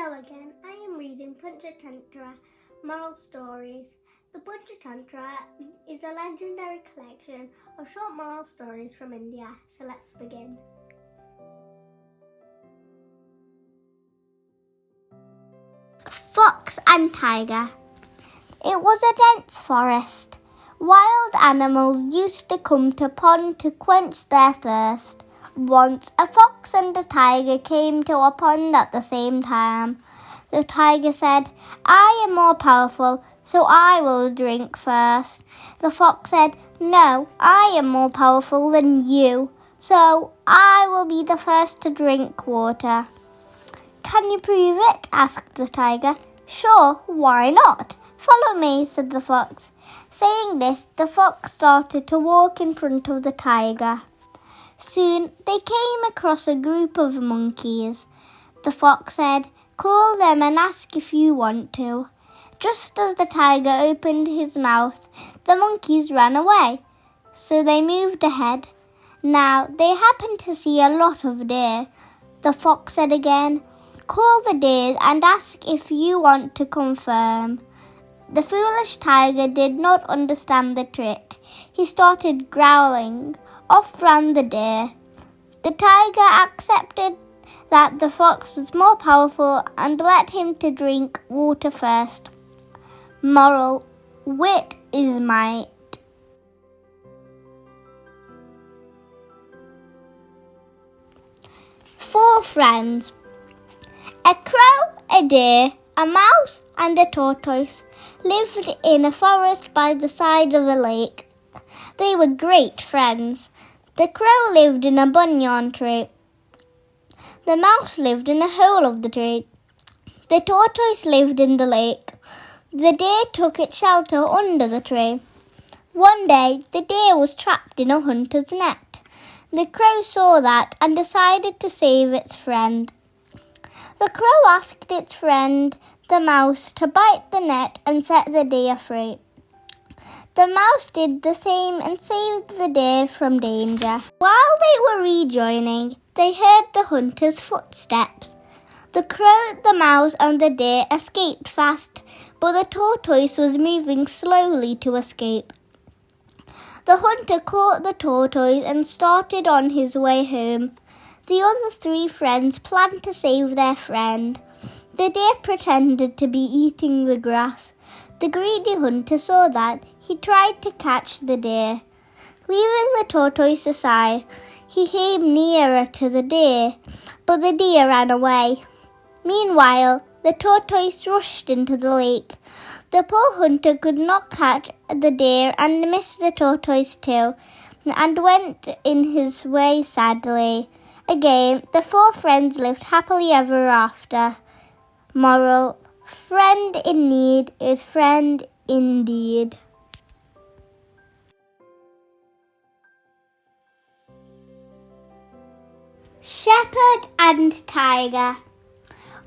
Hello again, I am reading Panchatantra Moral Stories. The Panchatantra is a legendary collection of short moral stories from India, so let's begin. Fox and Tiger. It was a dense forest. Wild animals used to come to pond to quench their thirst. Once a fox and a tiger came to a pond at the same time. The tiger said, "I am more powerful, so I will drink first." The fox said, "No, I am more powerful than you, so I will be the first to drink water." "Can you prove it?" asked the tiger. "Sure, why not? Follow me," said the fox. Saying this, the fox started to walk in front of the tiger. Soon they came across a group of monkeys. The fox said, "Call them and ask if you want to." Just as the tiger opened his mouth, the monkeys ran away. So they moved ahead. Now they happened to see a lot of deer. The fox said again, "Call the deer and ask if you want to confirm." The foolish tiger did not understand the trick. He started growling. Off ran the deer. The tiger accepted that the fox was more powerful and let him to drink water first. Moral: wit is might. Four friends. A crow, a deer, a mouse, and a tortoise lived in a forest by the side of a lake. They were great friends. The crow lived in a banyan tree. The mouse lived in a hole of the tree. The tortoise lived in the lake. The deer took its shelter under the tree. One day, the deer was trapped in a hunter's net. The crow saw that and decided to save its friend. The crow asked its friend, the mouse, to bite the net and set the deer free. The mouse did the same and saved the deer from danger. While they were rejoining, they heard the hunter's footsteps. The crow, the mouse, and the deer escaped fast, but the tortoise was moving slowly to escape. The hunter caught the tortoise and started on his way home. The other three friends planned to save their friend. The deer pretended to be eating the grass. The greedy hunter saw that. He tried to catch the deer. Leaving the tortoise aside, he came nearer to the deer, but the deer ran away. Meanwhile, the tortoise rushed into the lake. The poor hunter could not catch the deer and missed the tortoise too, and went in his way sadly. Again, the four friends lived happily ever after. Moral: friend in need is friend indeed. Shepherd and Tiger.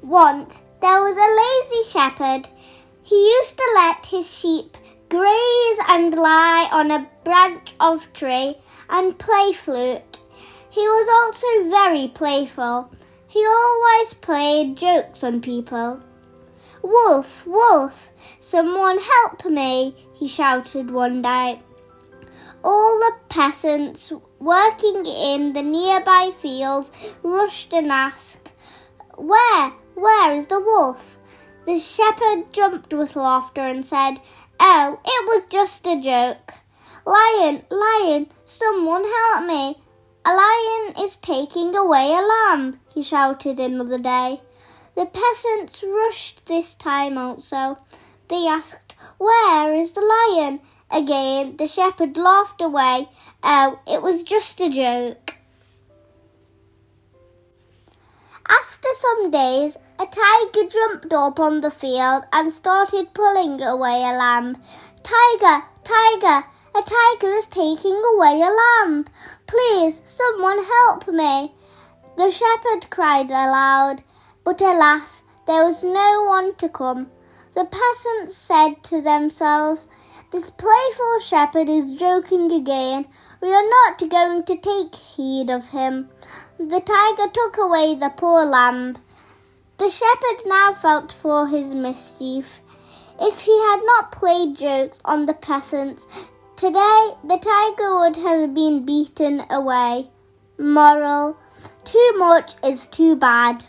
Once there was a lazy shepherd. He used to let his sheep graze and lie on a branch of tree and play flute. He was also very playful. He always played jokes on people. "Wolf, wolf, someone help me," he shouted one day. All the peasants working in the nearby fields rushed and asked, Where is the wolf?" The shepherd jumped with laughter and said, "Oh, it was just a joke." "Lion, lion, someone help me. A lion is taking away a lamb," he shouted another day. The peasants rushed this time also. They asked, "Where is the lion?" Again, the shepherd laughed away. "Oh, it was just a joke." After some days, a tiger jumped up on the field and started pulling away a lamb. "Tiger, tiger, a tiger is taking away a lamb. Please, someone help me." The shepherd cried aloud, but alas, there was no one to come. The peasants said to themselves, "This playful shepherd is joking again. We are not going to take heed of him." The tiger took away the poor lamb. The shepherd now felt for his mischief. If he had not played jokes on the peasants, today the tiger would have been beaten away. Moral: too much is too bad.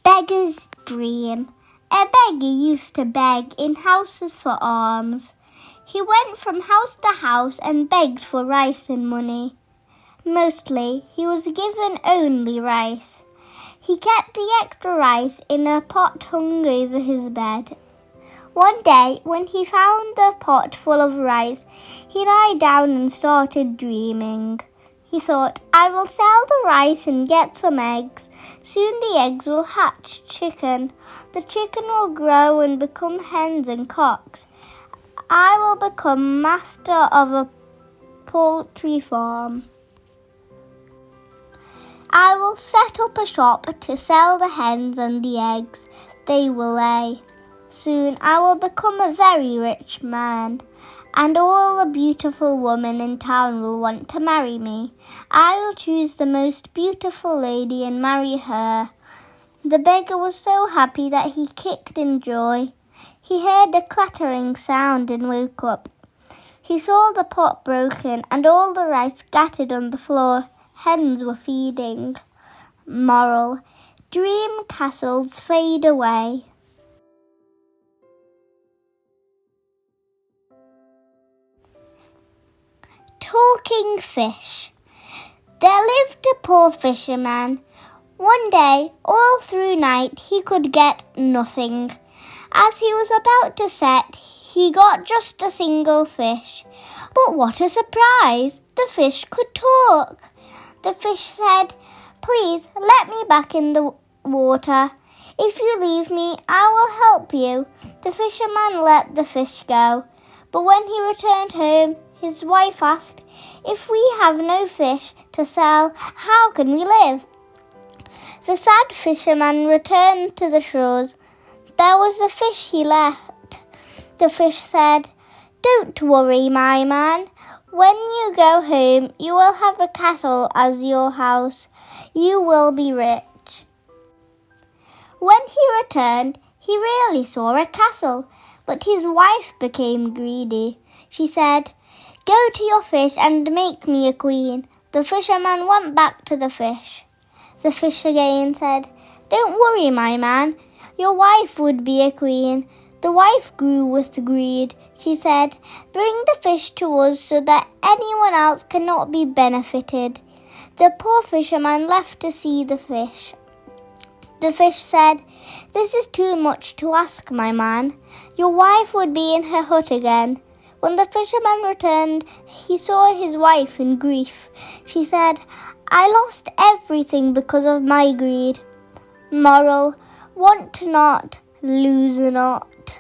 Beggar's Dream. A beggar used to beg in houses for alms. He went from house to house and begged for rice and money. Mostly he was given only rice. He kept the extra rice in a pot hung over his bed. One day, when he found the pot full of rice, he lay down and started dreaming. He thought, I will sell the rice and get some eggs. Soon the eggs will hatch chicken. The chicken will grow and become hens and cocks. I will become master of a poultry farm. I will set up a shop to sell the hens and the eggs they will lay. Soon I will become a very rich man, and all the beautiful women in town will want to marry me. I will choose the most beautiful lady and marry her. The beggar was so happy that he kicked in joy. He heard a clattering sound and woke up. He saw the pot broken and all the rice scattered on the floor. Hens were feeding. Moral: dream castles fade away. Talking fish. There lived a poor fisherman. One day, all through night, he could get nothing. As he was about to set, he got just a single fish. But what a surprise! The fish could talk. The fish said, Please let me back in the water. If you leave me, I will help you. The fisherman let the fish go. But when he returned home, his wife asked, If we have no fish to sell, how can we live? The sad fisherman returned to the shores. There was the fish he left. The fish said, Don't worry, my man. When you go home, you will have a castle as your house. You will be rich. When he returned, he really saw a castle, but his wife became greedy. She said, Go to your fish and make me a queen. The fisherman went back to the fish. The fish again said, Don't worry, my man. Your wife would be a queen. The wife grew with greed. She said, Bring the fish to us so that anyone else cannot be benefited. The poor fisherman left to see the fish. The fish said, This is too much to ask, my man. Your wife would be in her hut again. When the fisherman returned, he saw his wife in grief. She said, I lost everything because of my greed. Moral: want not, lose not.